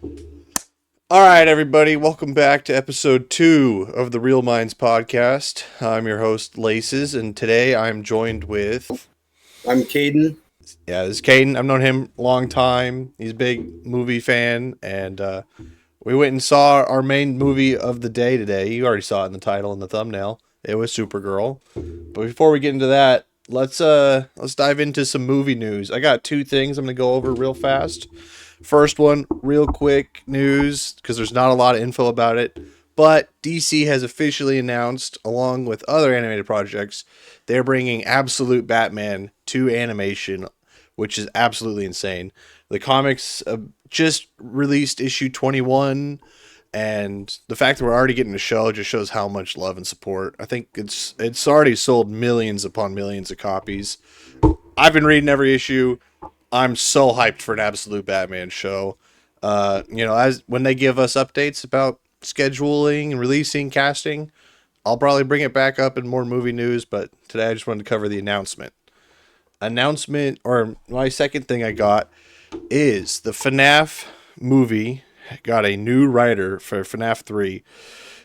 All right, everybody, welcome back to episode 2 of the Real Minds podcast. I'm your host, Laces, and today I'm joined with. I'm Caden. Yeah, this is Caden. I've known him a long time. He's a big movie fan, and we went and saw our main movie of the day today. You already saw it in the title and the thumbnail. It was Supergirl. But before we get into that, let's dive into some movie news. I got two things I'm going to go over real fast. First one, real quick news, because there's not a lot of info about it. But DC has officially announced, along with other animated projects, they're bringing Absolute Batman to animation, which is absolutely insane. The comics just released issue 21, and the fact that we're already getting a show just shows how much love and support. I think it's already sold millions upon millions of copies. I've been reading every issue. I'm so hyped for an Absolute Batman show. As when they give us updates about scheduling and releasing, casting, I'll probably bring it back up in more movie news. But today I just wanted to cover the announcement. Or my second thing I got is the FNAF movie got a new writer for FNAF 3.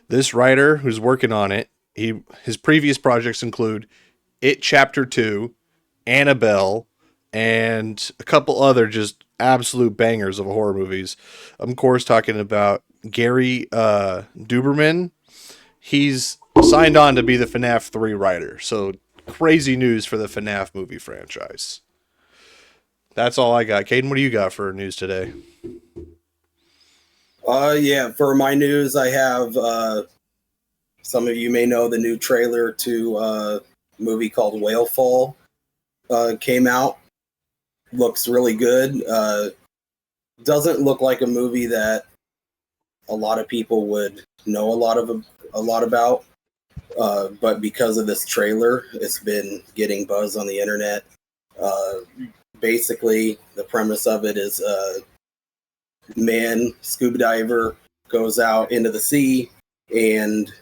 This writer who's working on it, his previous projects include It Chapter 2, Annabelle, and a couple other just absolute bangers of horror movies. I'm of course talking about Gary Duberman. He's signed on to be the FNAF 3 writer. So crazy news for the FNAF movie franchise. That's all I got. Caden, what do you got for news today? Yeah, for my news, I have some of you may know the new trailer to a movie called Whale Fall came out. Looks really good. Doesn't look like a movie that a lot of people would know a lot about. But because of this trailer, it's been getting buzz on the internet. Basically, the premise of it is man, scuba diver, goes out into the sea and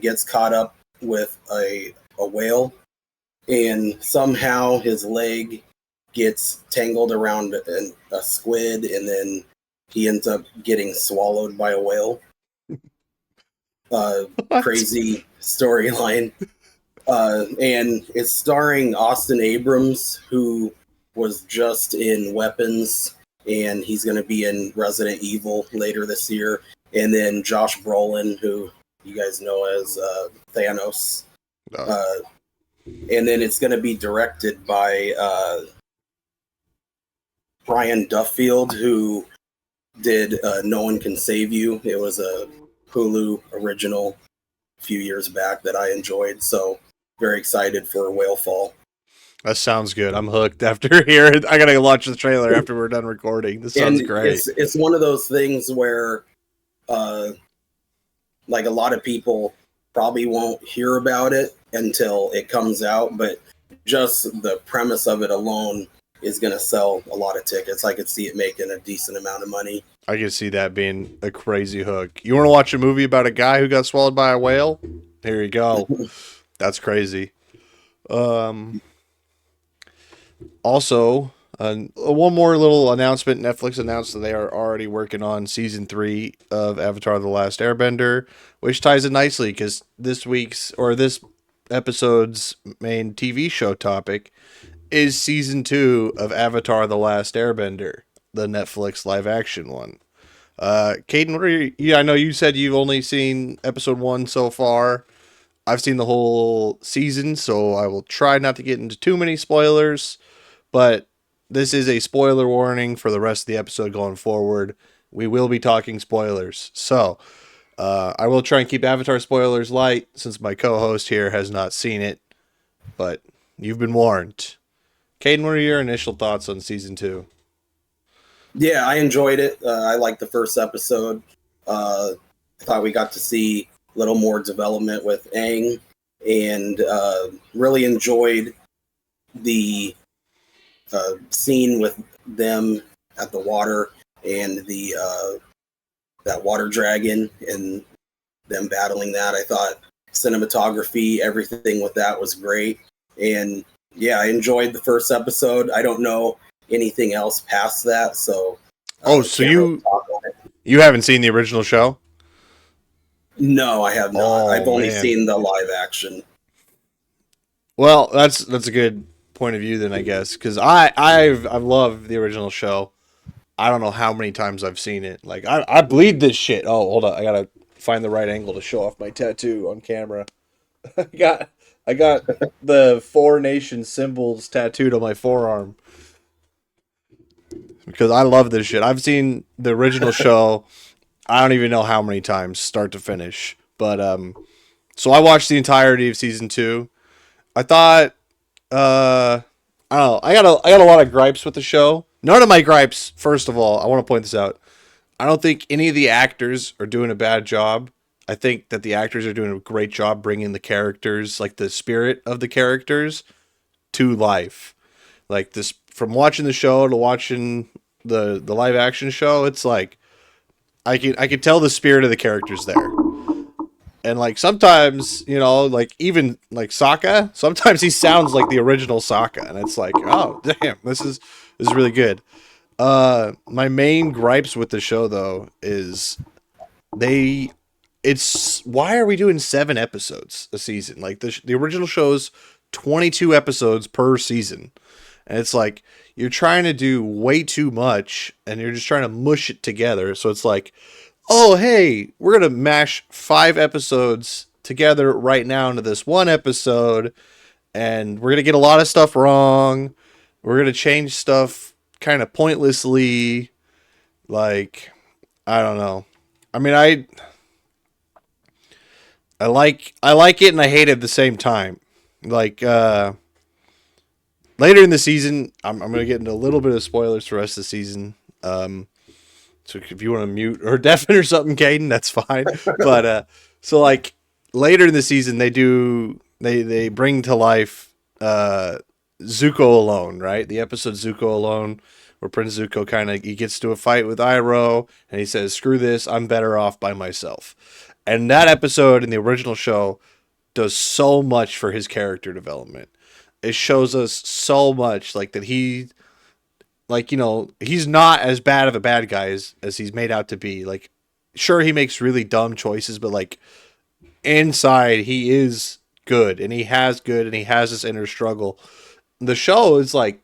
gets caught up with a whale, and somehow his leg gets tangled around a squid, and then he ends up getting swallowed by a whale. Crazy storyline. And it's starring Austin Abrams, who was just in Weapons, and he's going to be in Resident Evil later this year. And then Josh Brolin, who you guys know as Thanos. And then it's going to be directed by Brian Duffield, who did No One Can Save You. It was a Hulu original a few years back that I enjoyed. So very excited for Whale Fall. That sounds good. I'm hooked after hearing. I gotta watch the trailer after we're done recording. This sounds great. It's one of those things where, like a lot of people probably won't hear about it until it comes out, but just the premise of it alone is going to sell a lot of tickets. I could see it making a decent amount of money. I can see that being a crazy hook. You want to watch a movie about a guy who got swallowed by a whale? Here you go. That's crazy. Also, one more little announcement. Netflix announced that they are already working on season 3 of Avatar: The Last Airbender, which ties in nicely because this episode's main TV show topic is season 2 of Avatar: The Last Airbender, the Netflix live action one. Caden, I know you said you've only seen episode 1 so far. I've seen the whole season, so I will try not to get into too many spoilers. But this is a spoiler warning for the rest of the episode going forward. We will be talking spoilers. So, I will try and keep Avatar spoilers light since my co-host here has not seen it. But you've been warned. Caden, what are your initial thoughts on season 2? Yeah, I enjoyed it. I liked the first episode. I thought we got to see a little more development with Aang, and really enjoyed the scene with them at the water and the that water dragon and them battling that. I thought cinematography, everything with that was great. And yeah, I enjoyed the first episode. I don't know anything else past that, so so you You haven't seen the original show? No, I have not. Oh I've only man. seen the live action. Well, that's a good point of view then, I guess, because I've loved the original show. I don't know how many times I've seen it. Like I bleed this shit. Oh, hold on, I gotta find the right angle to show off my tattoo on camera. I got I got the four nation symbols tattooed on my forearm because I love this shit. I've seen the original show. I don't even know how many times, start to finish. But so I watched the entirety of season two. I thought I don't know. I got a lot of gripes with the show. None of my gripes, first of all, I want to point this out. I don't think any of the actors are doing a bad job. I think that the actors are doing a great job bringing the characters, like the spirit of the characters, to life. Like this, from watching the show to watching the live action show, it's like I can tell the spirit of the characters there. And like sometimes, like even like Sokka, sometimes he sounds like the original Sokka, and it's like, oh damn, this is really good. My main gripes with the show though is they it's why are we doing 7 episodes a season? Like the original show's 22 episodes per season. And it's like you're trying to do way too much and you're just trying to mush it together. So it's like, oh hey, we're gonna mash 5 episodes together right now into this one episode, and we're gonna get a lot of stuff wrong. We're gonna change stuff kind of pointlessly. Like, I don't know. I mean, I like it and I hate it at the same time. Like later in the season, I'm gonna get into a little bit of spoilers for the rest of the season. So if you want to mute or deafen or something, Caden, that's fine. But so like later in the season, they bring to life Zuko alone, right? The episode Zuko alone, where Prince Zuko he gets to a fight with Iroh, and he says, "Screw this, I'm better off by myself." And that episode in the original show does so much for his character development. It shows us so much, like that he's not as bad of a bad guy as he's made out to be. Like, sure, he makes really dumb choices, but like inside, he is good, and he has this inner struggle. The show is like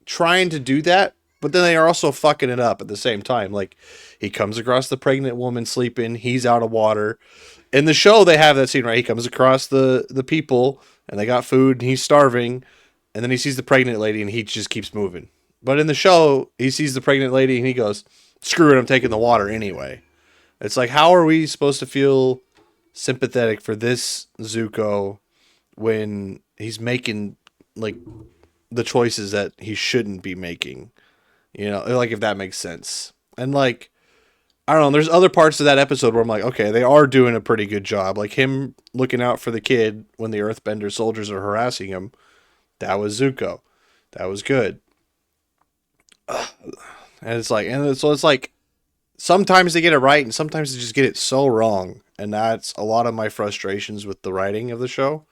trying to do that, but then they are also fucking it up at the same time. Like, he comes across the pregnant woman sleeping, he's out of water. In the show, they have that scene, right? He comes across the people, and they got food, and he's starving, and then he sees the pregnant lady, and he just keeps moving. But in the show, he sees the pregnant lady, and he goes, "Screw it, I'm taking the water anyway." It's like, how are we supposed to feel sympathetic for this Zuko when he's making like the choices that he shouldn't be making? Like, if that makes sense. And like, I don't know, there's other parts of that episode where I'm like, okay, they are doing a pretty good job. Like him looking out for the kid when the Earthbender soldiers are harassing him. That was Zuko. That was good. And it's like sometimes they get it right and sometimes they just get it so wrong. And that's a lot of my frustrations with the writing of the show.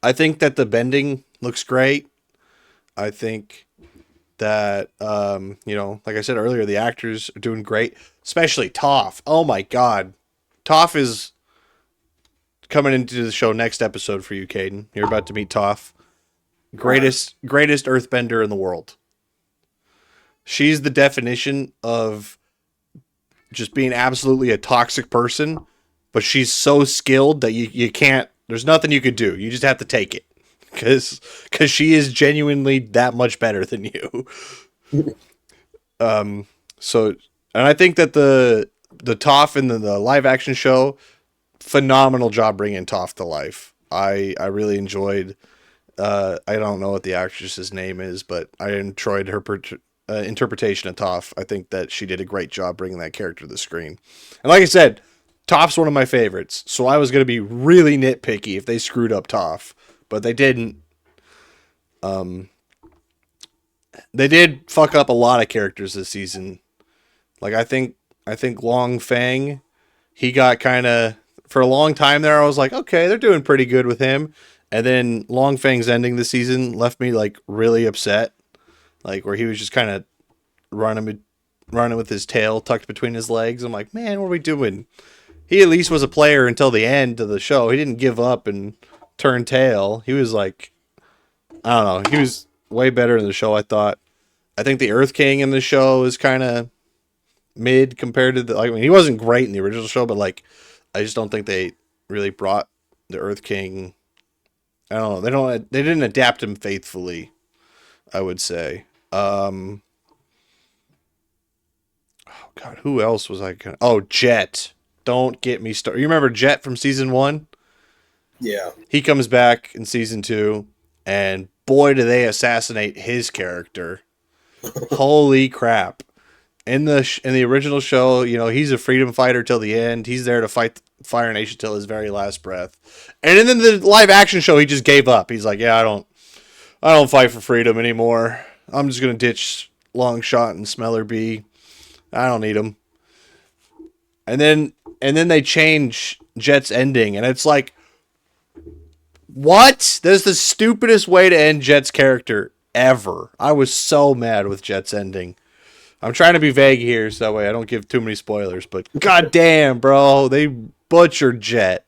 I think that the bending looks great. I think that like I said earlier, the actors are doing great, especially Toph. Oh my god. Toph is coming into the show next episode for you, Caden. You're about to meet Toph. Greatest earthbender in the world. She's the definition of just being absolutely a toxic person, but she's so skilled that you can't, there's nothing you could do. You just have to take it. Cause she is genuinely that much better than you. So, and I think that the Toph in the live action show, phenomenal job bringing Toph to life. I really enjoyed. I don't know what the actress's name is, but I enjoyed her interpretation of Toph. I think that she did a great job bringing that character to the screen. And like I said, Toph's one of my favorites, so I was going to be really nitpicky if they screwed up Toph, but they didn't. They did fuck up a lot of characters this season. Like I think Long Fang, he got kind of, for a long time there. I was like, okay, they're doing pretty good with him, and then Long Fang's ending the season left me like really upset, like where he was just kind of running running with his tail tucked between his legs. I'm like, man, what are we doing? He at least was a player until the end of the show. He didn't give up and turn tail. He was like, I don't know. He was way better in the show, I thought. I think the Earth King in the show is kind of mid compared to the. Like, I mean, he wasn't great in the original show, but like, I just don't think they really brought the Earth King. I don't know. They don't. They didn't adapt him faithfully, I would say. Oh God, who else was I gonna? Oh, Jet. Don't get me started. You remember Jet from season 1? Yeah. He comes back in season 2, and boy, do they assassinate his character. Holy crap! In the original show, you know, he's a freedom fighter till the end. He's there to fight Fire Nation till his very last breath. And in the live action show, he just gave up. He's like, yeah, I don't fight for freedom anymore. I'm just gonna ditch Longshot and Smeller B. I don't need them. And then they change Jet's ending, and it's like, what? That's the stupidest way to end Jet's character ever. I was so mad with Jet's ending. I'm trying to be vague here so that way I don't give too many spoilers, but goddamn, bro, they butchered Jet.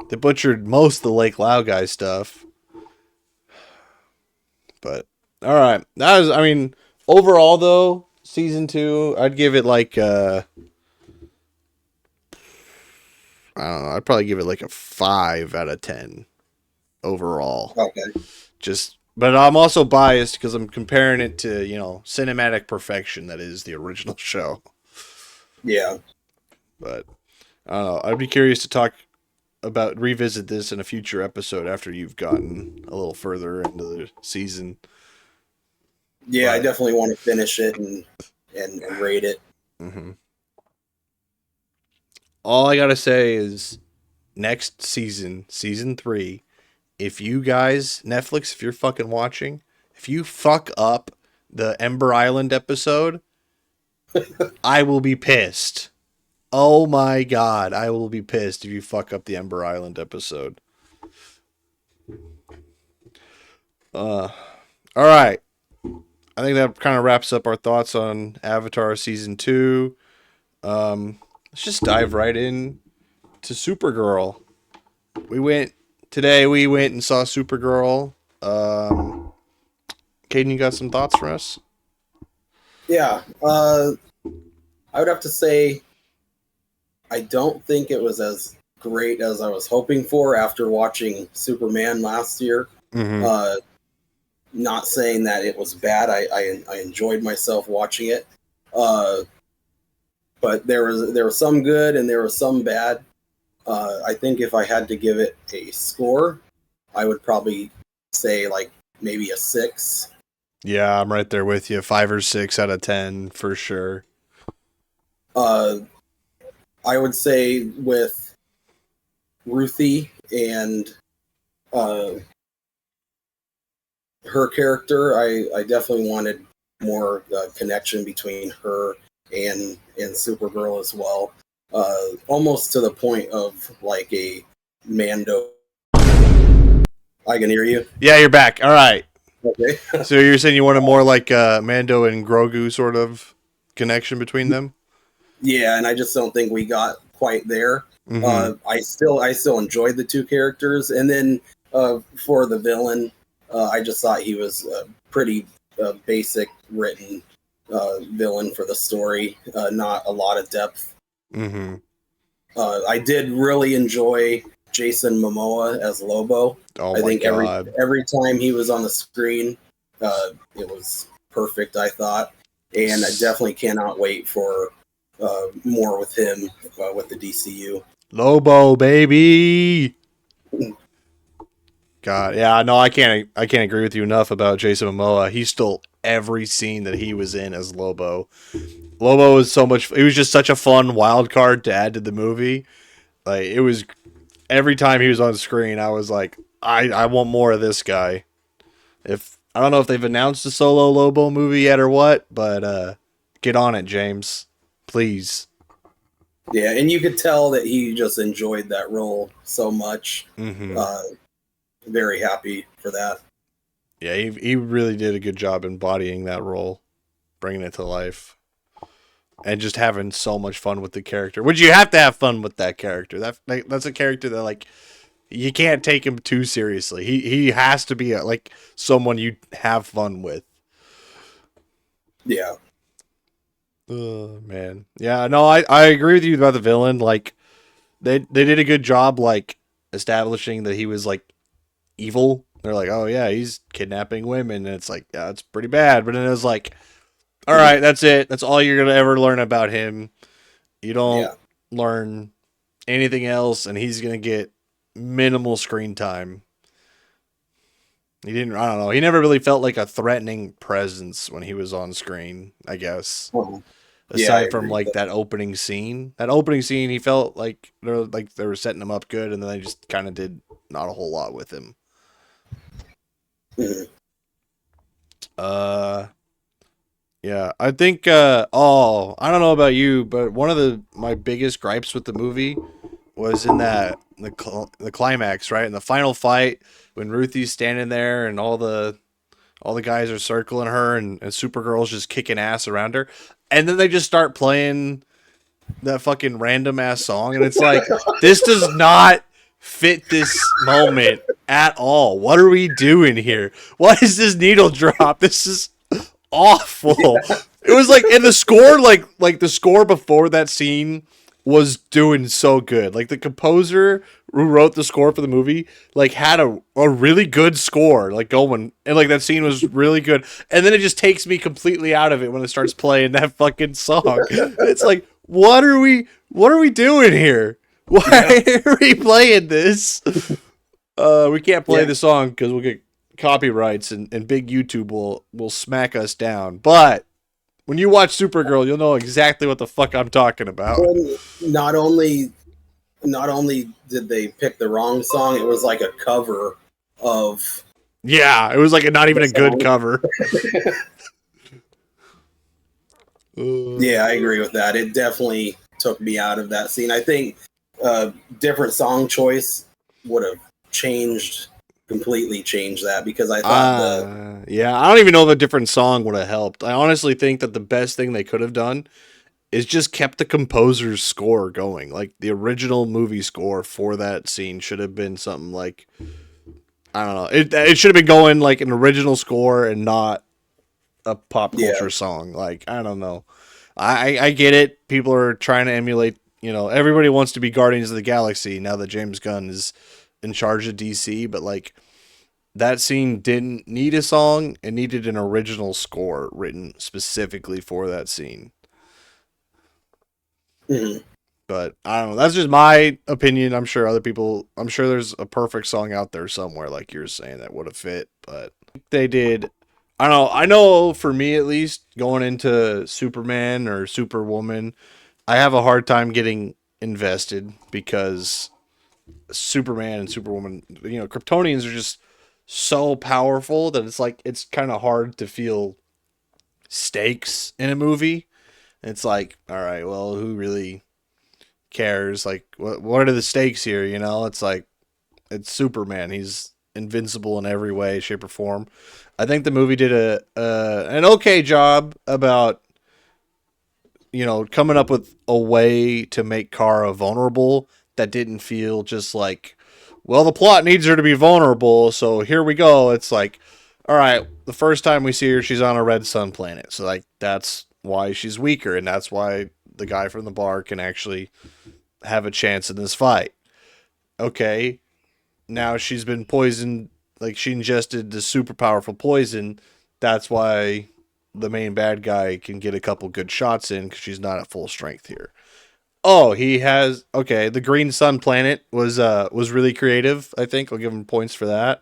They butchered most of the Lake Lao guy stuff. But all right, that was. I mean, overall though, season 2, I'd give it like I don't know. I'd probably give it like a 5 out of 10 overall. Okay. But I'm also biased because I'm comparing it to, you know, cinematic perfection that is the original show. Yeah. But I don't know. I'd be curious to revisit this in a future episode after you've gotten a little further into the season. Yeah, I definitely want to finish it and rate it. Mm-hmm. All I gotta say is, next season, season 3, if you guys, Netflix, if you're fucking watching, if you fuck up the Ember Island episode, I will be pissed. Oh my God, I will be pissed if you fuck up the Ember Island episode. All right. I think that kind of wraps up our thoughts on Avatar season 2. Let's just dive right in to Supergirl. We went and saw Supergirl. Caden, you got some thoughts for us? Yeah. I would have to say I don't think it was as great as I was hoping for after watching Superman last year. Mm-hmm. Not saying that it was bad. I enjoyed myself watching it. But there was some good and there was some bad. I think if I had to give it a score, I would probably say like maybe a 6. Yeah, I'm right there with you. 5 or 6 out of 10 for sure. I would say with Ruthie and her character, I definitely wanted more connection between her and Supergirl as well. Almost to the point of like a Mando. I can hear you. Yeah, you're back. All right. Okay. So you're saying you wanted more like Mando and Grogu sort of connection between them? Yeah, and I just don't think we got quite there. Mm-hmm. I still enjoyed the two characters, and then for the villain, I just thought he was a pretty basic written villain for the story. Not a lot of depth. Mm-hmm. I did really enjoy Jason Momoa as Lobo. Oh I think my God. every time he was on the screen, it was perfect, I thought. And I definitely cannot wait for more with him with the DCU. Lobo, baby. God, yeah, no, I can't agree with you enough about Jason Momoa. He stole every scene that he was in as Lobo. Lobo was he was just such a fun wild card to add to the movie. Like, it was every time he was on screen, I was like, I want more of this guy. I don't know if they've announced a solo Lobo movie yet or what, but get on it, James. Please. Yeah, and you could tell that he just enjoyed that role so much. Mm-hmm. Very happy for that. Yeah, he really did a good job embodying that role. bringing it to life and just having so much fun with the character. Which you have to have fun with that character. That's a character that like you can't take him too seriously. He has to be like someone you have fun with. Yeah. Oh man. Yeah, no, I agree with you about the villain. Like they did a good job like establishing that he was like evil. They're like, oh yeah, he's kidnapping women, and it's like, yeah, it's pretty bad. But then it was like, all right, that's it. That's all you're gonna ever learn about him. You don't Yeah. learn anything else, and he's gonna get minimal screen time. He didn't. I don't know. He never really felt like a threatening presence when he was on screen. I guess Mhm. Yeah, I aside from agree with like that. that opening scene. That opening scene, he felt like they were setting him up good, and then they just kind of did not a whole lot with him. Mhm. Uh, yeah, I think. I don't know about you, but one of my biggest gripes with the movie was in the climax, right? In the final fight when Ruthie's standing there and all the guys are circling her and Supergirl's just kicking ass around her, and then they just start playing that fucking random ass song, and it's like this does not fit this moment at all. What are we doing here? What is this needle drop? This is awful. It was like, and the score, like the score before that scene was doing so good. Like the composer who wrote the score for the movie, like had a really good score, like going, and like that scene was really good. And then it just takes me completely out of it when it starts playing that fucking song. It's like, what are we doing here? Yeah. Why are we playing this? We can't play Yeah. the song because we'll get copyrights and big YouTube will smack us down. But when you watch Supergirl, you'll know exactly what the fuck I'm talking about. Well, not only did they pick the wrong song, it was like a cover of Yeah, it was like not even the a good song. cover. Yeah, I agree with that. It definitely took me out of that scene. I think different song choice would have changed, completely changed that because I thought Yeah, I don't even know if a different song would have helped. I honestly think that the best thing they could have done is just kept the composer's score going. Like the original movie score for that scene should have been something like, I don't know. It should have been going like an original score and not a pop yeah, culture song. Like, I don't know. I get it. People are trying to emulate. Everybody wants to be Guardians of the Galaxy now that James Gunn is in charge of DC. But like that scene didn't need a song. It needed an original score written specifically for that scene. mhm, But I don't know. That's just my opinion. I'm sure other people. I'm sure there's a perfect song out there somewhere, like you're saying, that would have fit. But they did. I don't know. I know for me at least, going into Superman or Superwoman, I have a hard time getting invested because Superman and Superwoman, Kryptonians are just so powerful that it's like it's kind of hard to feel stakes in a movie. It's like, all right, well, who really cares? Like, what are the stakes here? It's like it's Superman. He's invincible in every way, shape, or form. I think the movie did an okay job about coming up with a way to make Kara vulnerable that didn't feel just like, well, the plot needs her to be vulnerable, so here we go. It's like, all right, the first time we see her, she's on a red sun planet, so like that's why she's weaker, and that's why the guy from the bar can actually have a chance in this fight. Okay, now she's been poisoned, like she ingested the super powerful poison. That's why the main bad guy can get a couple good shots in because she's not at full strength here. Oh, he has okay. The Green Sun planet was really creative. I think I'll give him points for that.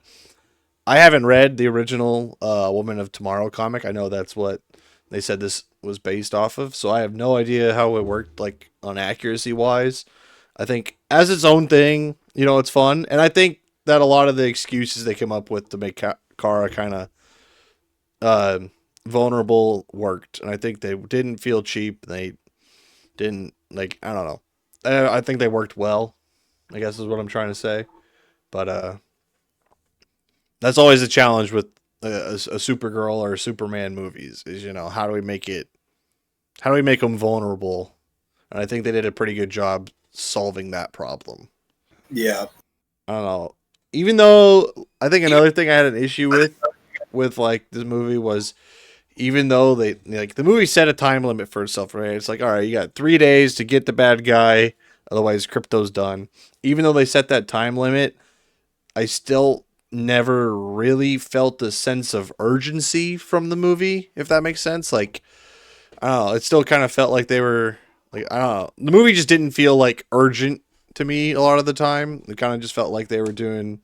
I haven't read the original Woman of Tomorrow comic. I know that's what they said this was based off of, so I have no idea how it worked like on accuracy wise. I think as its own thing, it's fun, and I think that a lot of the excuses they came up with to make Kara kind of uh, vulnerable worked, and I think they didn't feel cheap. They didn't like, I don't know. I think they worked well. I guess is what I'm trying to say. But that's always a challenge with a Supergirl or a Superman movies is, how do we make them vulnerable? And I think they did a pretty good job solving that problem. Yeah, I don't know. Even though I think another thing I had an issue with like this movie was, even though they like the movie set a time limit for itself, right? It's like, all right, you got 3 days to get the bad guy, otherwise crypto's done. Even though they set that time limit, I still never really felt the sense of urgency from the movie, if that makes sense. Like, I don't know, it still kind of felt like they were like, I don't know. The movie just didn't feel like urgent to me a lot of the time. It kind of just felt like they were doing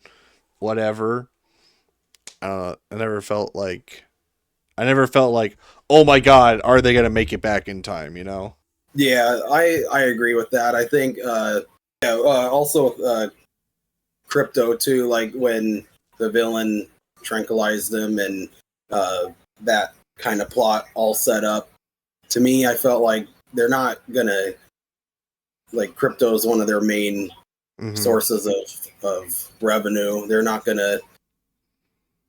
whatever. I never felt like, oh my god, are they gonna make it back in time? You know? yeah, I agree with that. I think yeah, also crypto too, like when the villain tranquilized them and uh, that kind of plot all set up. To me, I felt like they're not gonna like crypto is one of their main Mm-hmm. sources of revenue. They're not gonna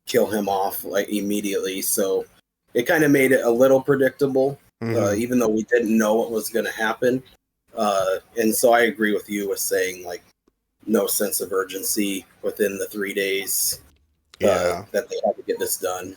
kill him off like immediately. So it kind of made it a little predictable, Mm-hmm. even though we didn't know what was going to happen. And so I agree with you with saying like no sense of urgency within the 3 days Yeah. that they had to get this done.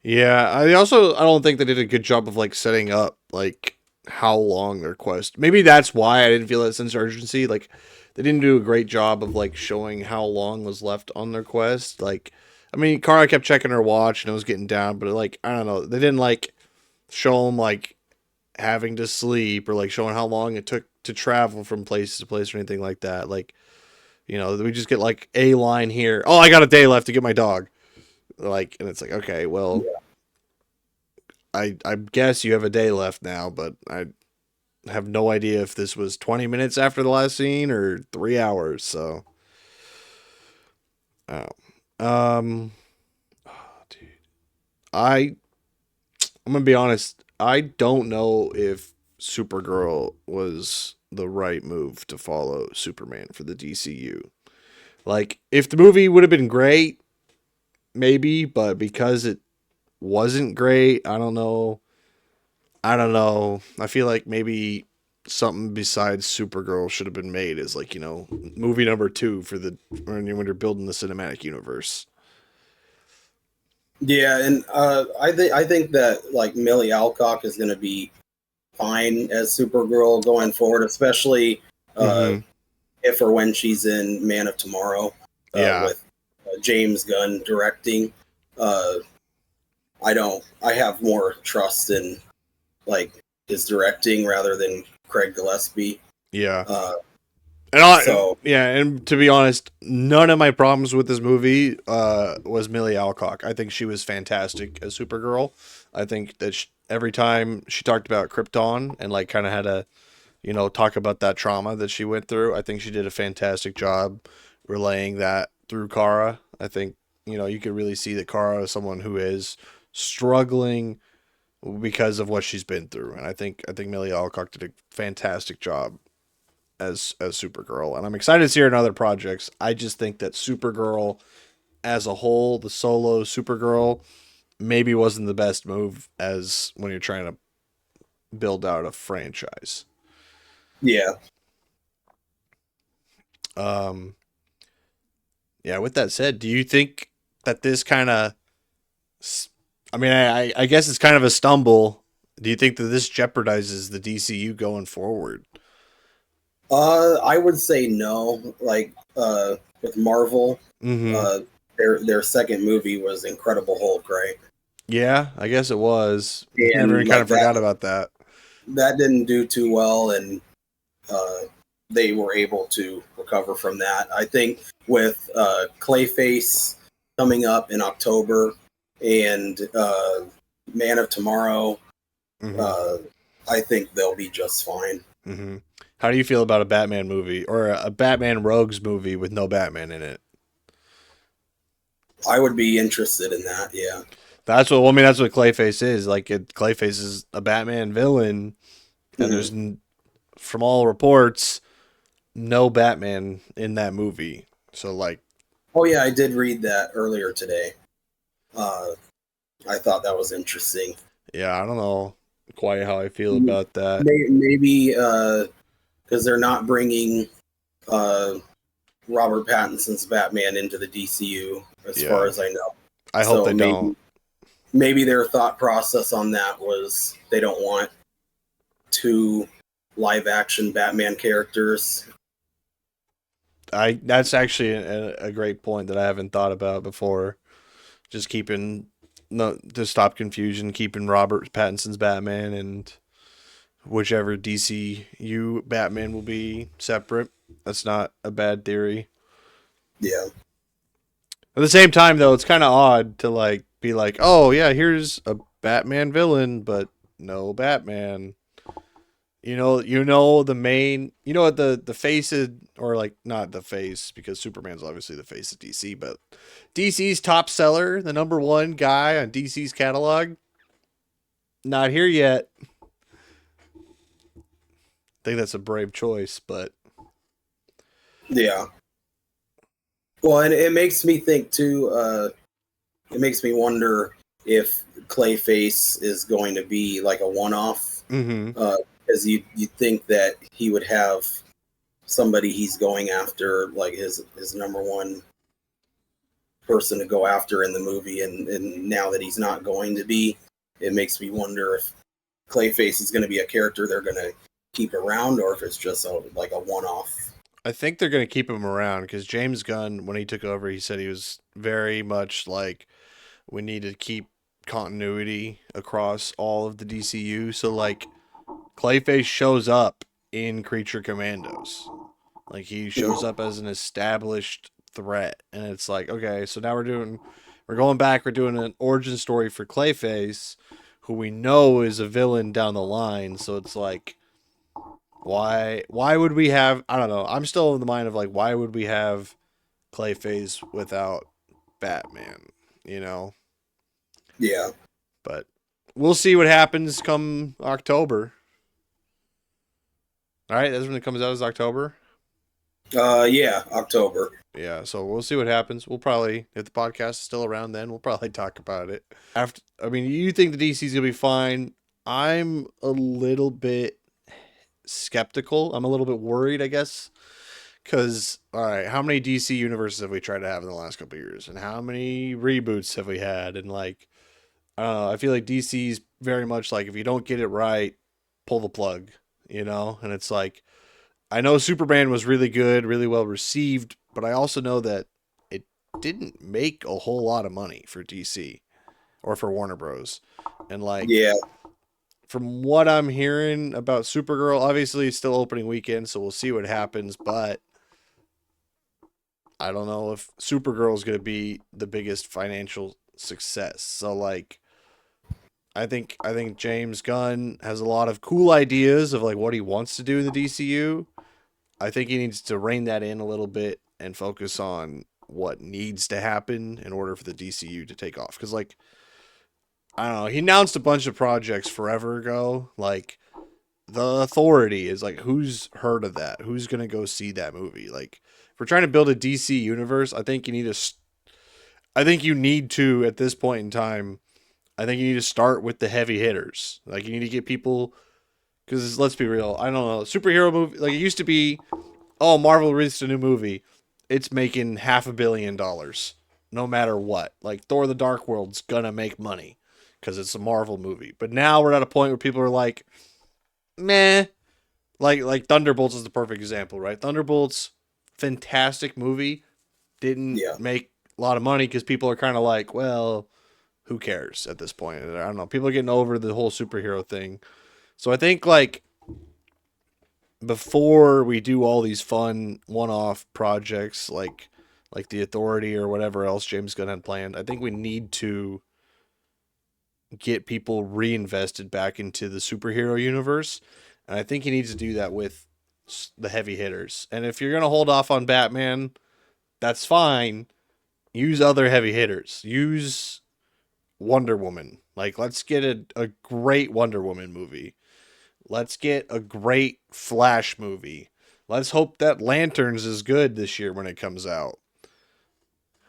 Yeah. I don't think they did a good job of like setting up like how long their quest. Maybe that's why I didn't feel that sense of urgency. Like they didn't do a great job of like showing how long was left on their quest. Like, I mean, Kara kept checking her watch and it was getting down, but like I don't know, they didn't like show them like having to sleep or like showing how long it took to travel from place to place or anything like that. Like, we just get like a line here. Oh, I got a day left to get my dog. Like, and it's like, okay, well, Yeah, I guess you have a day left now, but I have no idea if this was 20 minutes after the last scene or 3 hours. So, oh, um, dude, I I'm gonna be honest. I don't know if Supergirl was the right move to follow Superman for the DCU. Like, if the movie would have been great, maybe, but because it wasn't great, I don't know. I don't know. I feel like maybe something besides Supergirl should have been made as like, movie number two for the when you're building the cinematic universe. yeah, and I think that like Millie Alcock is going to be fine as Supergirl going forward, especially uh, Mm-hmm. if or when she's in Man of Tomorrow Yeah. with James Gunn directing. Uh, I have more trust in like his directing rather than Craig Gillespie. Yeah. Uh, And so yeah, and to be honest, none of my problems with this movie was Millie Alcock. I think she was fantastic as Supergirl. I think that every time she talked about Krypton and like kind of had a talk about that trauma that she went through, I think she did a fantastic job relaying that through Kara. I think you could really see that Kara is someone who is struggling because of what she's been through, and I think Millie Alcock did a fantastic job as Supergirl, and I'm excited to see her in other projects. I just think that Supergirl as a whole, the solo Supergirl, maybe wasn't the best move as when you're trying to build out a franchise. yeah, Um, yeah. With that said, do you think that this kind of, I mean, I guess it's kind of a stumble. Do you think that this jeopardizes the DCU going forward? I would say no. Like with Marvel, Mm-hmm. uh, their second movie was Incredible Hulk, right? Yeah, I guess it was. Never And even kind like of forgot about that. that didn't do too well, and uh, they were able to recover from that. I think with Clayface coming up in October and Man of Tomorrow, Mm-hmm. uh, I think they'll be just fine. Mm-hmm. How do you feel about a Batman movie or a Batman Rogues movie with no Batman in it? I would be interested in that. Yeah. That's what, well, I mean. That's what Clayface is. Like, Clayface is a Batman villain, and Mhm. there's, from all reports, no Batman in that movie. So, like, Oh yeah, I did read that earlier today. Uh, I thought that was interesting. Yeah, I don't know quite how I feel about that. Maybe because they're not bringing uh, Robert Pattinson's Batman into the DCU, as far Yeah, as I know. I hope So they don't. maybe their thought process on that was they don't want two live action Batman characters. I That's actually a great point that I haven't thought about before. Just keeping no to stop confusion, keeping Robert Pattinson's Batman and whichever DCU Batman will be separate. That's not a bad theory. Yeah, At the same time, though, it's kind of odd to like be like, oh yeah, here's a Batman villain, but no Batman. The main, what the face is, or like not the face because Superman's obviously the face of DC, but DC's top seller, the number one guy on DC's catalog, not here yet. I think that's a brave choice, but yeah. Well, and it makes me think too. It makes me wonder if Clayface is going to be like a one-off, mm-hmm. because you think that he would have somebody he's going after, like his number one person to go after in the movie, and now that he's not going to be, it makes me wonder if Clayface is going to be a character they're going to keep around, or if it's just like a one-off. I think they're going to keep him around because James Gunn, when he took over, he said he was very much like we need to keep continuity across all of the DCU. So like Clayface shows up in Creature Commandos. Like he shows up as an established threat, and it's like, okay, so now we're going back, we're doing an origin story for Clayface, who we know is a villain down the line. So it's like, why would we have? I don't know. I'm still in the mind of like, why would we have Clayface without Batman? You know, Yeah. but we'll see what happens come October. All right, that's when it comes out. Is October. Yeah, October. Yeah, so we'll see what happens. We'll probably, if the podcast is still around, then we'll probably talk about it. After, I mean, you think the DC's gonna be fine? I'm a little bit skeptical. I'm a little bit worried, I guess, because all right, how many DC universes have we tried to have in the last couple of years, and how many reboots have we had? And like, I don't know. I feel like DC's very much like if you don't get it right, pull the plug, And it's like I know Superman was really good, really well received, but I also know that it didn't make a whole lot of money for DC or for Warner Bros. And like Yeah, from what I'm hearing about Supergirl, obviously it's still opening weekend, so we'll see what happens, but I don't know if Supergirl is going to be the biggest financial success. So like I think James Gunn has a lot of cool ideas of like what he wants to do in the DCU. I think he needs to rein that in a little bit and focus on what needs to happen in order for the DCU to take off. Because, like, I don't know, he announced a bunch of projects forever ago. Like, The Authority is like, who's heard of that? Who's going to go see that movie? Like, if we're trying to build a DC universe, I think you need to, at this point in time, I think you need to start with the heavy hitters. Like, you need to get people, because let's be real, I don't know, superhero movie, like, it used to be, oh, Marvel released a new movie. It's making $500 million no matter what. Like Thor the Dark World's gonna make money because it's a Marvel movie. But now we're at a point where people are like, meh. Like Thunderbolts is the perfect example, right? Thunderbolts, fantastic movie, didn't yeah, make a lot of money because people are kind of like, well, who cares at this point? I don't know. People are getting over the whole superhero thing. So I think like before we do all these fun one-off projects like the Authority or whatever else James Gunn had planned, I think we need to get people reinvested back into the superhero universe, and I think he needs to do that with the heavy hitters. And if you're gonna hold off on Batman, that's fine. Use other heavy hitters. Use Wonder Woman. Like, let's get a great Wonder Woman movie. Let's get a great Flash movie. Let's hope that Lanterns is good this year when it comes out.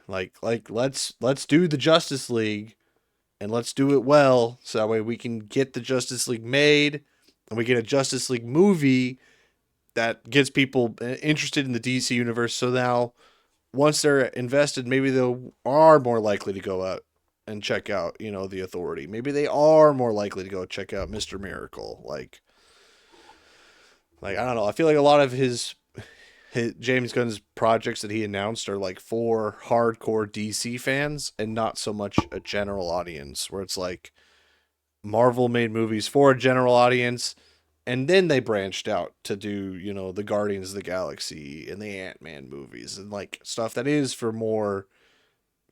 Like let's do the Justice League and let's do it well so that way we can get the Justice League made and we get a Justice League movie that gets people interested in the DC universe. So now once they're invested, maybe they are more likely to go out and check out, the Authority. Maybe they are more likely to go check out Mr. Miracle. Like I don't know. I feel like a lot of his James Gunn's projects that he announced are like for hardcore DC fans and not so much a general audience. Where it's like Marvel made movies for a general audience, and then they branched out to do the Guardians of the Galaxy and the Ant-Man movies and like stuff that is for more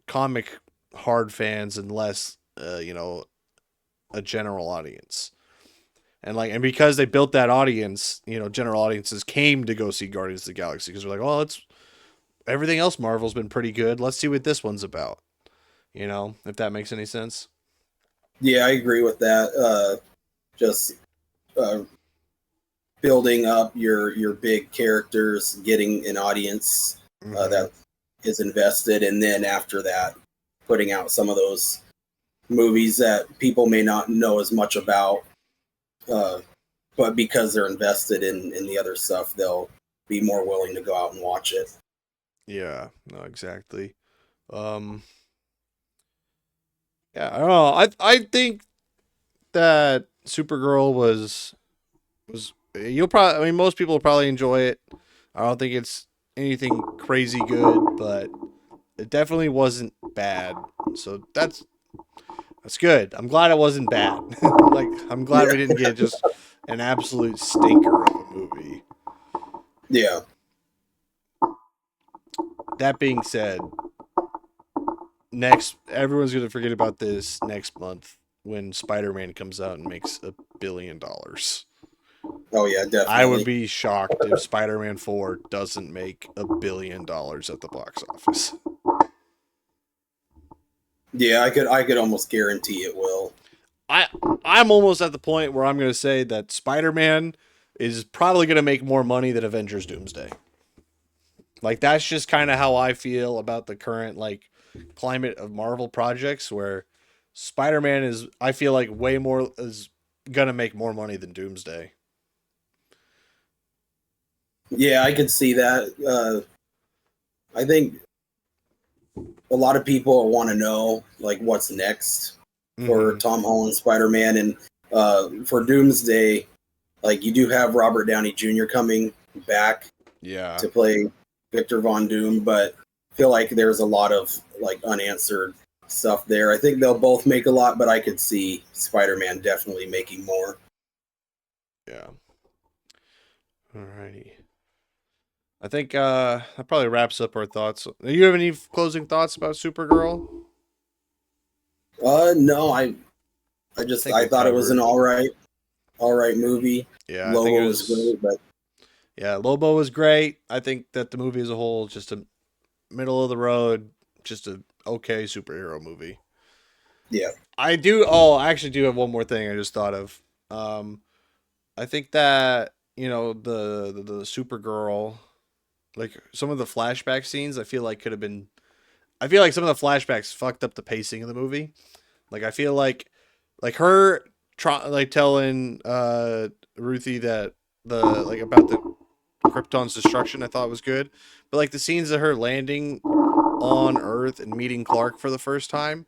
comic hard fans and less a general audience. And because they built that audience, general audiences came to go see Guardians of the Galaxy because they're like, well, it's everything else Marvel's been pretty good. Let's see what this one's about. If that makes any sense. Yeah, I agree with that. Just uh, building up your big characters, getting an audience Mm-hmm. that is invested, and then after that, putting out some of those movies that people may not know as much about, uh, but because they're invested in the other stuff, they'll be more willing to go out and watch it. Yeah, no, exactly. Um, yeah, I don't know. I think that Supergirl was you'll probably. I mean, most people will probably enjoy it. I don't think it's anything crazy good, but it definitely wasn't bad. So that's good. I'm glad it wasn't bad. Like I'm glad we Yeah, didn't get just an absolute stinker of a movie. yeah, That being said, next everyone's gonna forget about this next month when Spider-Man comes out and makes $1 billion. oh yeah, I would definitely. be shocked if Spider-Man 4 doesn't make $1 billion at the box office. Yeah, I could almost guarantee it will. I I'm almost at the point where I'm gonna say that Spider-Man is probably gonna make more money than Avengers Doomsday. Like that's just kind of how I feel about the current like climate of Marvel projects where Spider-Man is I feel like way more is gonna make more money than Doomsday. Yeah, I could see that. I think a lot of people want to know like what's next for Mm-hmm. Tom Holland Spider Man, and for Doomsday, like you do have Robert Downey Jr. coming back Yeah. to play Victor Von Doom, but I feel like there's a lot of like unanswered stuff there. I think they'll both make a lot, but I could see Spider Man definitely making more. Yeah. Alrighty. I think that probably wraps up our thoughts. Do you have any closing thoughts about Supergirl? No, I think I we thought it was an covered. all right movie. Yeah, I think it Lobo was was. great, but Yeah, Lobo was great. I think that the movie as a whole is just a middle of the road, just a okay superhero movie. yeah, I do. Oh, I actually do have one more thing I just thought of. Um, I think that the Supergirl, like some of the flashback scenes, I feel like could have been. I feel like some of the flashbacks fucked up the pacing of the movie. Like I feel like her like telling Ruthie that the like about the Krypton's destruction I thought was good. But like the scenes of her landing on Earth and meeting Clark for the first time,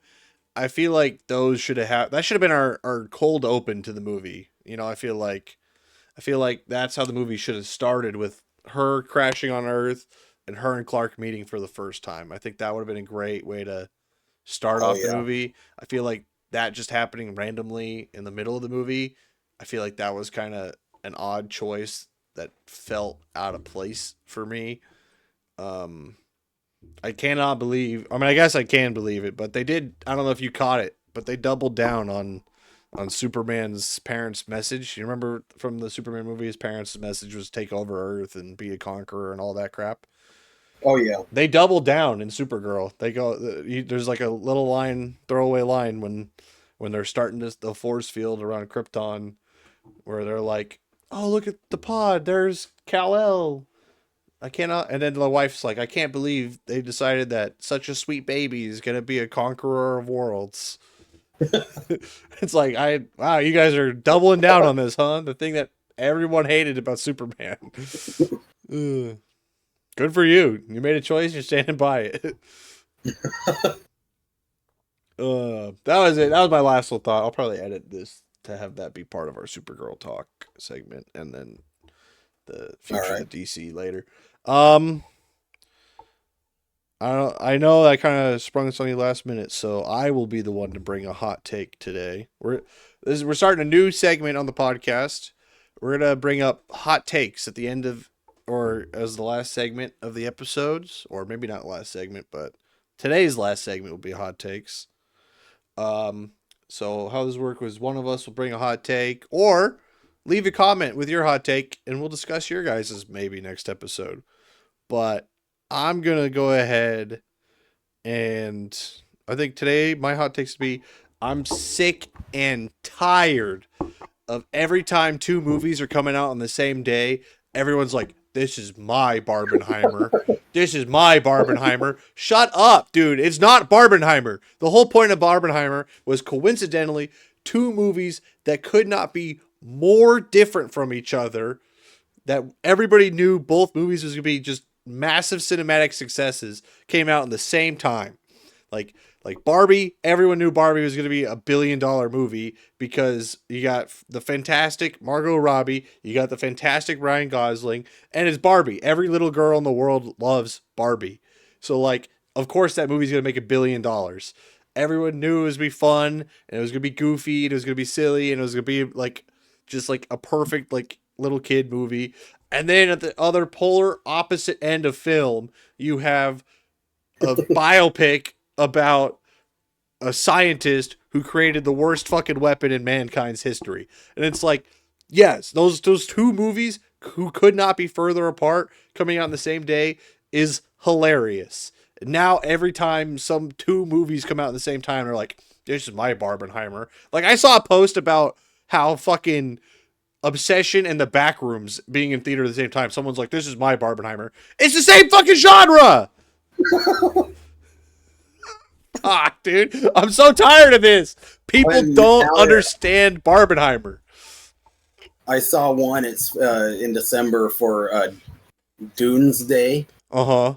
I feel like those should have that should have been our cold open to the movie. I feel like that's how the movie should have started with her crashing on Earth and her and Clark meeting for the first time. I think that would have been a great way to start oh off the yeah, movie. I feel like that just happening randomly in the middle of the movie, I feel like that was kind of an odd choice that felt out of place for me. Um, I cannot believe. I mean, I guess I can believe it, but they did. I don't know if you caught it, but they doubled down on Superman's parents' message. You remember from the Superman movie, his parents' message was take over Earth and be a conqueror and all that crap. oh yeah, They double down in Supergirl. They go. There's like a little line, throwaway line when they're starting the force field around Krypton, where they're like, "Oh, look at the pod. There's Kal El." I cannot. And then the wife's like, I can't believe they decided that such a sweet baby is gonna be a conqueror of worlds. It's like, wow, you guys are doubling down on this, huh? The thing that everyone hated about Superman. Ugh. Good for you. You made a choice. You're standing by it. That was it. That was my last little thought. I'll probably edit this to have that be part of our Supergirl talk segment, and then the future of the DC later. I know I kind of sprung this on you last minute, so I will be the one to bring a hot take today. We're starting a new segment on the podcast. We're gonna bring up hot takes at the end of, or as the last segment of the episodes, or maybe not last segment, but today's last segment will be hot takes. So how this work was one of us will bring a hot take, or leave a comment with your hot take, and we'll discuss your guys's maybe next episode. But I'm going to go ahead and I think today my hot takes to be I'm sick and tired of every time two movies are coming out on the same day, everyone's like, this is my Barbenheimer. This is my Barbenheimer. Shut up, dude. It's not Barbenheimer. The whole point of Barbenheimer was coincidentally two movies that could not be more different from each other, that everybody knew both movies was going to be just massive cinematic successes, came out in the same time. Like Barbie, everyone knew Barbie was going to be $1 billion movie because you got the fantastic Margot Robbie, you got the fantastic Ryan Gosling, and it's Barbie. Every little girl in the world loves Barbie. So like, of course that movie's going to make $1 billion. Everyone knew it was going to be fun, and it was going to be goofy, and it was going to be silly, and it was going to be like, just like a perfect like little kid movie. And then at the other polar opposite end of film, you have a biopic about a scientist who created the worst fucking weapon in mankind's history. And it's like, yes, those two movies who could not be further apart coming out on the same day is hilarious. Now every time some two movies come out at the same time, they're like, this is my Barbenheimer. Like I saw a post about how fucking Obsession and The Backrooms being in theater at the same time. Someone's like, this is my Barbenheimer. It's the same fucking genre! Ah, dude. I'm so tired of this. People don't understand Barbenheimer. I saw one. It's in December for Dunes Day. Uh-huh.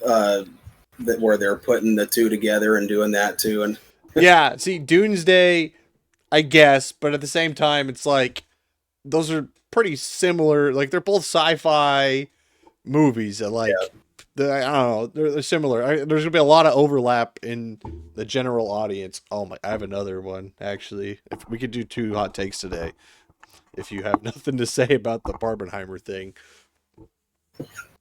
Where they're putting the two together and doing that too. And yeah, see, Doomsday, I guess, but at the same time, it's like, those are pretty similar. Like, they're both sci-fi movies that, like, I don't know, they're similar. There's going to be a lot of overlap in the general audience. Oh my, I have another one, actually. If we could do 2 hot takes today, if you have nothing to say about the Barbenheimer thing.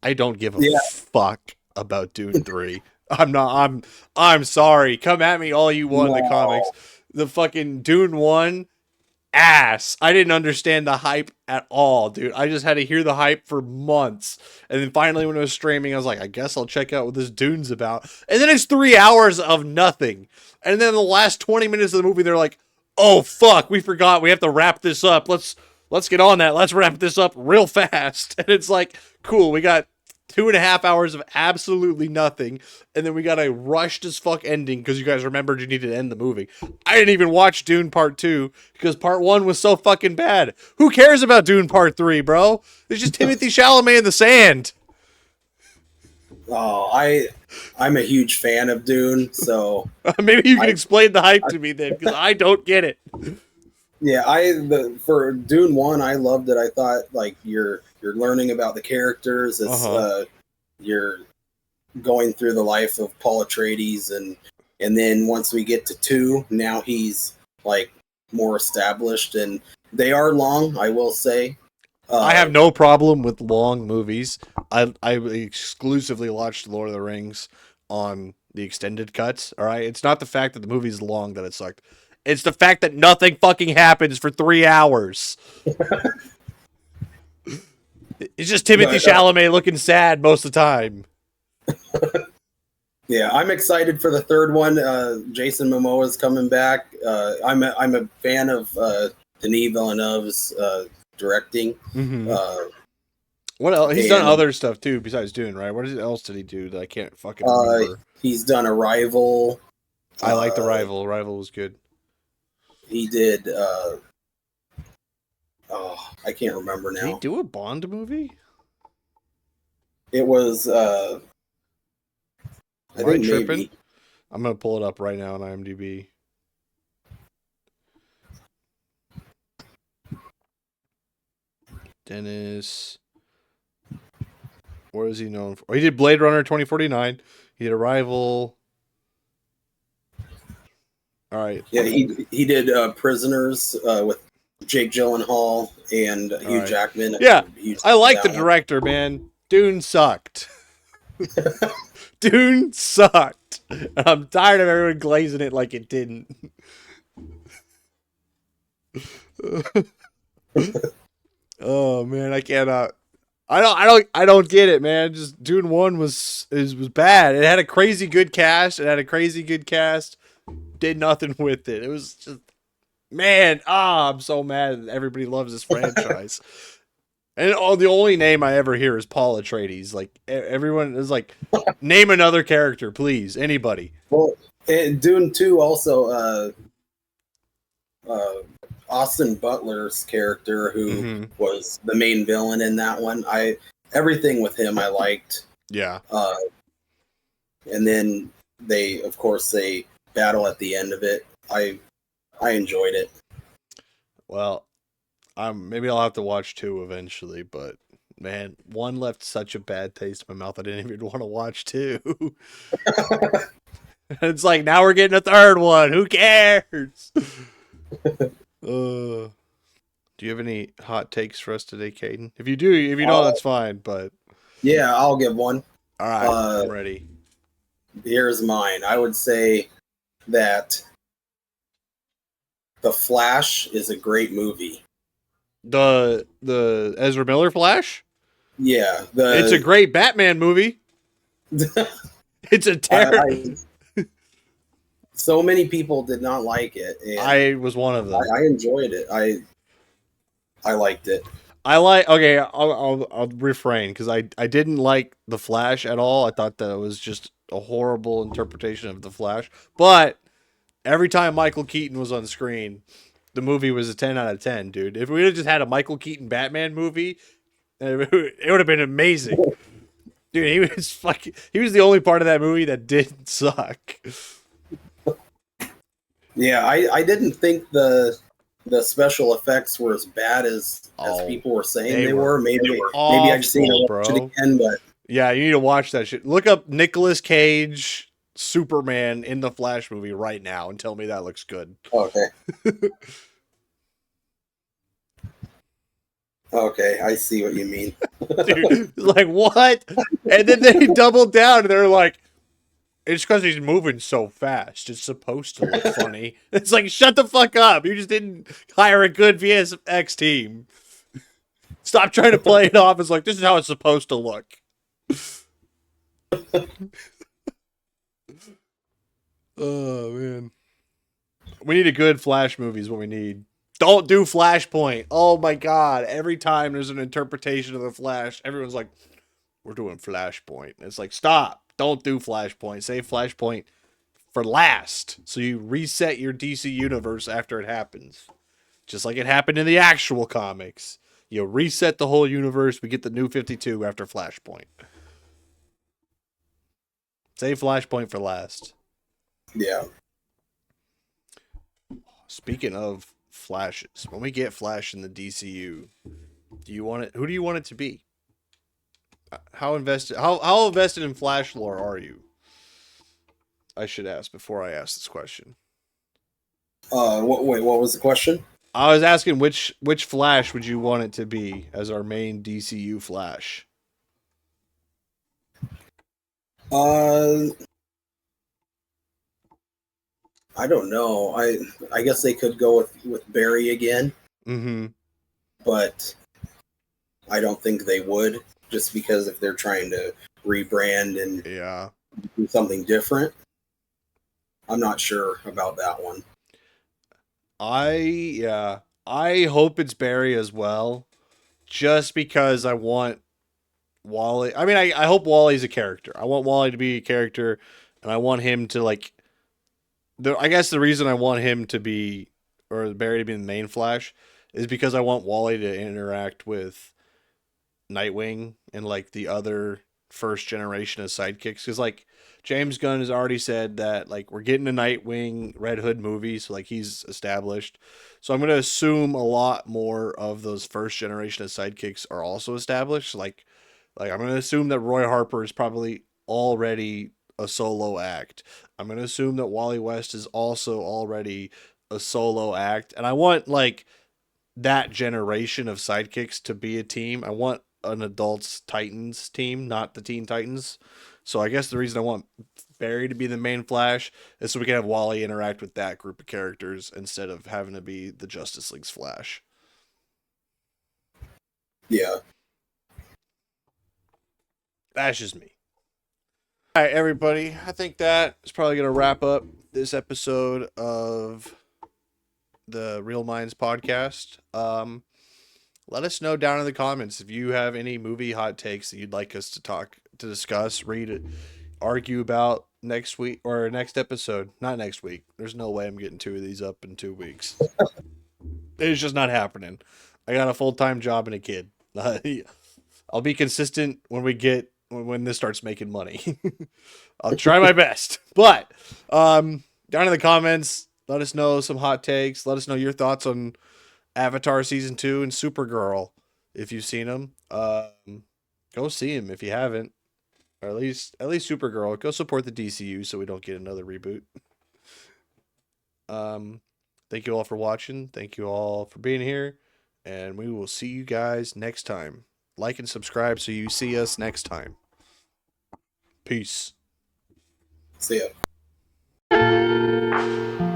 I don't give a fuck about Dune 3. I'm sorry. Come at me all you want in the comics. The fucking Dune 1, ass. I didn't understand the hype at all, dude. I just had to hear the hype for months. And then finally when it was streaming, I was like, I guess I'll check out what this Dune's about. And then it's 3 hours of nothing. And then the last 20 minutes of the movie, they're like, oh fuck, we forgot. We have to wrap this up. Let's get on that. Let's wrap this up real fast. And it's like, cool, we got 2.5 hours of absolutely nothing, and then we got a rushed as fuck ending because you guys remembered you needed to end the movie. I didn't even watch Dune Part 2 because Part 1 was so fucking bad. Who cares about Dune Part 3, bro? It's just Timothy Chalamet in the sand. Oh, I'm a huge fan of Dune, so maybe you can explain the hype to me then, because I don't get it. Yeah, for Dune 1, I loved it. I thought like you're learning about the characters. It's you're going through the life of Paul Atreides, and then once we get to 2, now he's like more established, and they are long, I will say. I have no problem with long movies. I exclusively watched Lord of the Rings on the extended cuts. All right, it's not the fact that the movie's long that it sucked. It's the fact that nothing fucking happens for 3 hours. It's just Timothy Chalamet looking sad most of the time. Yeah, I'm excited for the 3rd one. Jason Momoa's coming back. I'm a fan of Denis Villeneuve's directing. Mm-hmm. What else? He's done And other stuff too besides Dune, right? Else did he do that I can't fucking remember? he's done Arrival. I like the Uh, Rival. Rival was good. he did. I can't remember Did he now. do a Bond movie? It was. I Am I think tripping? maybe. I'm gonna pull it up right now on IMDb. Dennis. What is he known for? Oh, he did Blade Runner 2049. He did Arrival. All right. Yeah, he did Prisoners with Jake Gyllenhaal and All Hugh right. Jackman. Yeah, Huge I fan of like the that one. director, man. Dune sucked. Dune sucked. And I'm tired of everyone glazing it like it didn't. Oh man, I cannot. I don't get it, man. Just Dune 1 was bad. It had a crazy good cast. It had a crazy good cast. Did nothing with it. It was just, man, I'm so mad that everybody loves this franchise. And the only name I ever hear is Paul Atreides. Like everyone is like, name another character, please. Anybody. Well, and Dune 2 also, uh, Austin Butler's character, who Mm-hmm. was the main villain in that one. Everything with him I liked. Yeah. And then of course, they battle at the end of it. I enjoyed it. Well, maybe I'll have to watch 2 eventually, but man, 1 left such a bad taste in my mouth. I didn't even want to watch 2. It's like now we're getting a 3rd one. Who cares? Do you have any hot takes for us today, Caden? If you do, if you don't, that's fine. But Yeah, I'll give one. all right, I'm ready. Here's mine. I would say that The Flash is a great movie. The Ezra Miller Flash. Yeah, It's a great Batman movie. It's a terror. So many people did not like it. And I was one of them. I enjoyed it. I liked it. Okay. I'll refrain because I didn't like the Flash at all. I thought that it was just a horrible interpretation of the Flash. But every time Michael Keaton was on screen, the movie was a 10 out of 10, dude. If we had just had a Michael Keaton Batman movie, it would have been amazing. Dude, he was the only part of that movie that didn't suck. Yeah, I didn't think the special effects were as bad as people were saying they were. Maybe I just need to watch it again, but yeah, you need to watch that shit. Look up Nicolas Cage Superman in the Flash movie right now and tell me that looks good. Okay. Okay, I see what you mean. Dude, like what? And then they doubled down and they're like, it's because he's moving so fast. It's supposed to look funny. It's like, shut the fuck up. You just didn't hire a good VFX team. Stop trying to play it off as like, this is how it's supposed to look. Oh, man. We need a good Flash movie is what we need. Don't do Flashpoint. Oh, my God. Every time there's an interpretation of the Flash, everyone's like, we're doing Flashpoint. It's like, stop. Don't do Flashpoint. Save Flashpoint for last. So you reset your DC universe after it happens. Just like it happened in the actual comics. You reset the whole universe. We get the new 52 after Flashpoint. Save Flashpoint for last. Yeah. Speaking of Flashes, when we get Flash in the DCU, do you want it? Who do you want it to be? How invested in Flash lore are you? I should ask before I ask this question. What was the question? I was asking which Flash would you want it to be as our main DCU Flash? I don't know. I guess they could go with Barry again. Mm-hmm. But I don't think they would, just because if they're trying to rebrand and do something different. I'm not sure about that one. I hope it's Barry as well, just because I want Wally. I mean, I hope Wally's a character. I want Wally to be a character, and I want him to like. I guess the reason I want him to be, or Barry to be the main Flash, is because I want Wally to interact with Nightwing and like the other first generation of sidekicks. Because like James Gunn has already said that like we're getting a Nightwing Red Hood movie, so like he's established. So I'm gonna assume a lot more of those first generation of sidekicks are also established. Like I'm gonna assume that Roy Harper is probably already a solo act. I'm gonna assume that Wally West is also already a solo act, and I want like that generation of sidekicks to be a team. I want an adults Titans team, not the Teen Titans. So I guess the reason I want Barry to be the main Flash is so we can have Wally interact with that group of characters instead of having to be the Justice League's Flash. Yeah. That's just me. All right, everybody. I think that is probably going to wrap up this episode of the Real Minds podcast. Let us know down in the comments if you have any movie hot takes that you'd like us to discuss, read, argue about next week or next episode. Not next week. There's no way I'm getting 2 of these up in 2 weeks. It's just not happening. I got a full-time job and a kid. I'll be consistent when this starts making money. I'll try my best. But down in the comments, let us know some hot takes. Let us know your thoughts on Avatar season 2 and Supergirl if you've seen them. Go see them if you haven't. Or at least Supergirl. Go support the DCU so we don't get another reboot. Thank you all for watching. Thank you all for being here. And we will see you guys next time. Like and subscribe so you see us next time. Peace. See ya.